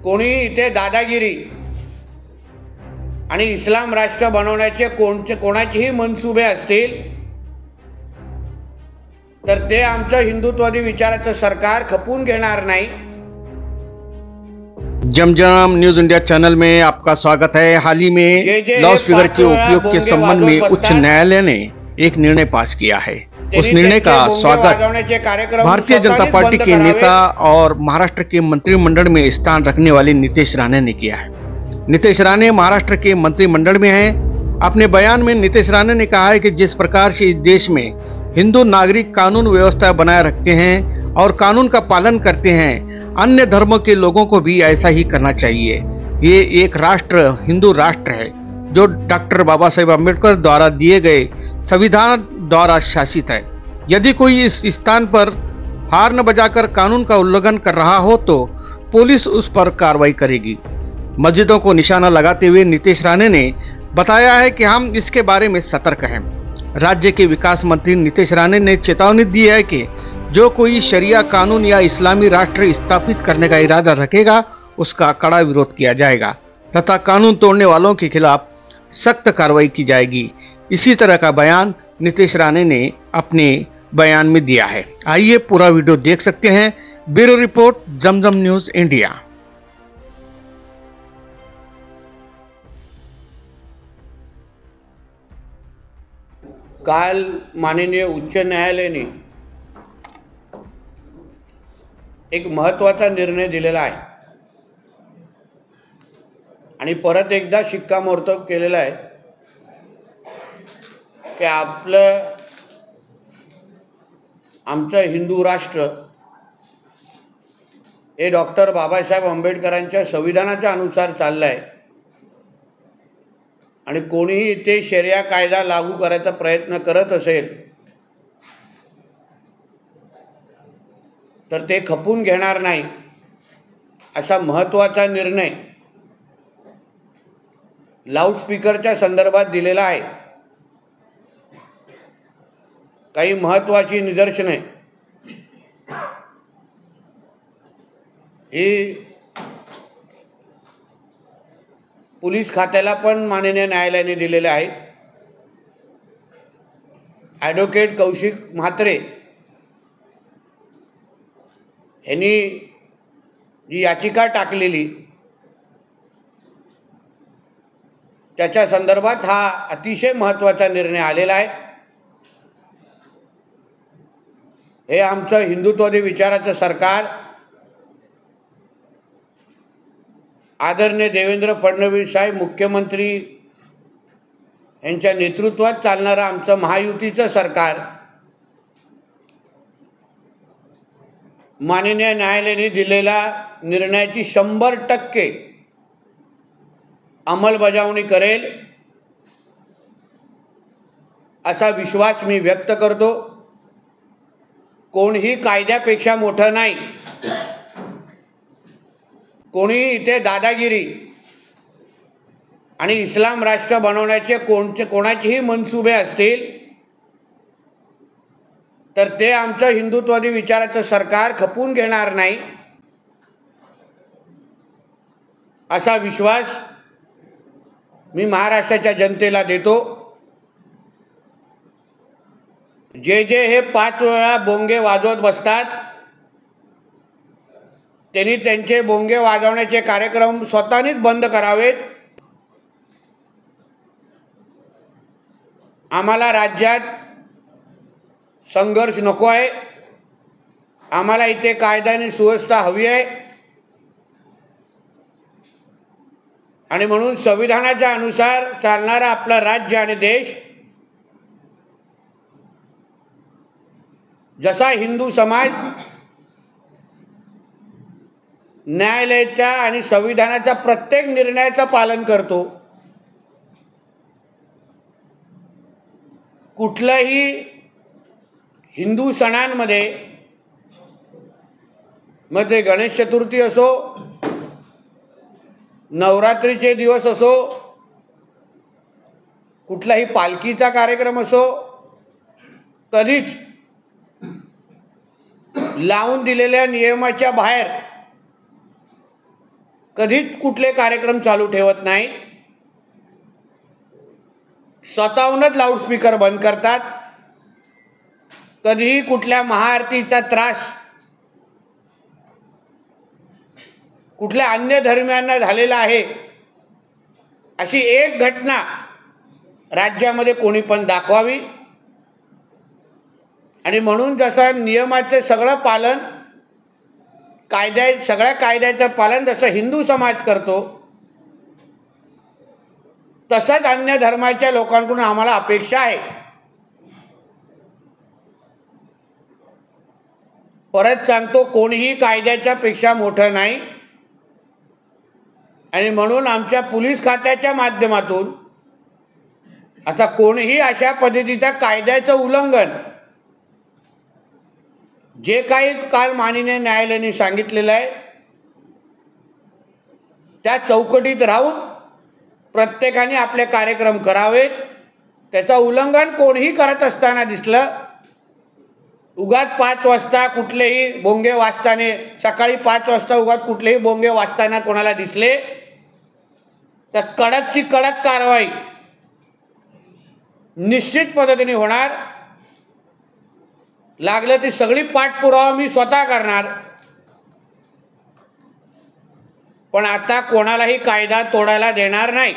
कोणी इथे दादागिरी आणि इस्लाम राष्ट्र बनवण्याचे कोणाचेही मनसुबे असतील तर ते आमचं हिंदुत्ववादी विचाराचं सरकार खपून घेणार नाही। जमजम न्यूज इंडिया चैनल में आपका स्वागत है। हाल ही में लाउड स्पीकर के उपयोग के संबंध में उच्च न्यायालय ने एक निर्णय पास किया है। उस निर्णय का स्वागत भारतीय जनता पार्टी के नेता और महाराष्ट्र के मंत्रिमंडल में स्थान रखने वाले नीतीश राणे ने किया है। नीतीश राणे महाराष्ट्र के मंत्रिमंडल में हैं। अपने बयान में नीतीश राणे ने कहा है कि जिस प्रकार से इस देश में हिंदू नागरिक कानून व्यवस्था बनाए रखते हैं और कानून का पालन करते हैं, अन्य धर्मों के लोगों को भी ऐसा ही करना चाहिए। ये एक राष्ट्र हिंदू राष्ट्र है जो डॉक्टर बाबा साहेब अम्बेडकर द्वारा दिए गए संविधान द्वारा शासित है। यदि कोई इस स्थान पर हार्न बजाकर कानून का उल्लंघन कर रहा हो तो पुलिस उस पर कार्रवाई करेगी। मस्जिदों को निशाना लगाते हुए नीतीश राणे ने बताया है कि हम इसके बारे में सतर्क हैं। राज्य के विकास मंत्री नीतीश राणे ने चेतावनी दी है कि जो कोई शरिया कानून या इस्लामी राष्ट्र स्थापित करने का इरादा रखेगा उसका कड़ा विरोध किया जाएगा तथा कानून तोड़ने वालों के खिलाफ सख्त कार्रवाई की जाएगी। इसी तरह का बयान नीतीश राणे ने अपने बयान में दिया है। आइए पूरा वीडियो देख सकते हैं। ब्यूरो रिपोर्ट, जमजम न्यूज इंडिया। काल माननीय उच्च न्यायालयाने एक महत्त्वाचा निर्णय दिलेला आहे आणि परत एकदा शिक्कामोर्तब केलेला आहे की आमचं हिंदू राष्ट्र हे डॉक्टर बाबासाहेब आंबेडकरांच्या संविधानाच्या अनुसार चाललं आहे आणि कोणीही इथे शरिया कायदा लागू करायचा प्रयत्न करत असेल तर ते खपून घेणार नाही असा महत्त्वाचा निर्णय लाऊडस्पीकरच्या संदर्भात दिलेला आहे। काही महत्त्वाची निदर्शने ही पोलीस खात्याला पण माननीय न्यायालयाने दिलेले आहेत। ॲडव्होकेट कौशिक म्हात्रे यांनी जी याचिका टाकलेली त्याच्या संदर्भात हा अतिशय महत्त्वाचा निर्णय आलेला आहे। हे आमचं हिंदुत्ववादी विचाराचं सरकार आदरणीय देवेंद्र फडणवीस साहेब मुख्यमंत्री यांच्या नेतृत्वात चालणारं आमचं महायुतीचं सरकार माननीय न्यायालयाने दिलेल्या निर्णयाची 100% अंमलबजावणी करेल असा विश्वास मी व्यक्त करतो। कोणीही कायद्यापेक्षा मोठं नाही। कोणी इथे दादागिरी आणि इस्लाम राष्ट्र बनवण्याचे कोणाचेही मनसुबे असतील तर ते आमचं हिंदुत्ववादी विचाराचं सरकार खपून घेणार नाही असा विश्वास मी महाराष्ट्राच्या जनतेला देतो। जे हे 5 वेळा बोंगे वाजवत बसतात त्यांनी त्यांचे बोंगे वाजवण्याचे कार्यक्रम स्वतःनीच बंद करावेत। आम्हाला राज्यात संघर्ष नको आहे। आम्हाला इथे कायदा आणि सुव्यवस्था हवी आहे आणि म्हणून संविधानाच्या अनुसार चालणारा आपला राज्य आणि देश जसा हिंदू समाज न्यायालयाच्या आणि संविधानाच्या प्रत्येक निर्णयाचं पालन करतो, कुठल्याही हिंदू सणांमध्ये मग ते गणेश चतुर्थी असो, नवरात्रीचे दिवस असो, कुठलाही पालखीचा कार्यक्रम असो, कधीच लावून दिलेल्या नियमाच्या बाहेर कधीच कुठले कार्यक्रम चालू ठेवत नाही, स्वतःहूनच लाऊडस्पीकर बंद करतात. कधीही कुठल्या महाआरतीचा त्रास कुठल्या अन्य धर्मियांना झालेला आहे अशी एक घटना राज्यामध्ये कोणी पण दाखवावी. आणि म्हणून जसं नियमाचे सगळं पालन, सगळ्या कायद्याचं पालन जसं हिंदू समाज करतो, तसंच अन्य धर्माच्या लोकांकडून आम्हाला अपेक्षा आहे. परत सांगतो, कोणीही कायद्याच्या पेक्षा मोठं नाही. आणि म्हणून आमच्या पोलीस खात्याच्या माध्यमातून आता कोणीही अशा पद्धतीच्या कायद्याचं उल्लंघन, जे काही काल माननीय न्यायालयाने सांगितलेलं आहे त्या चौकटीत राहून प्रत्येकाने आपले कार्यक्रम करावेत. त्याचं उल्लंघन कोणीही करत असताना दिसलं, उगाच 5 वाजता कुठलेही बोंगे वाजताना, सकाळी 5 वाजता उगाच कुठलेही बोंगे वाजताना कोणाला दिसले तर कडकची कडक कारवाई निश्चित पद्धतीने होणार. लागलं ती सगळी पाठपुरावा मी स्वतः करणार. पण आता कोणालाही कायदा तोडायला देणार नाही.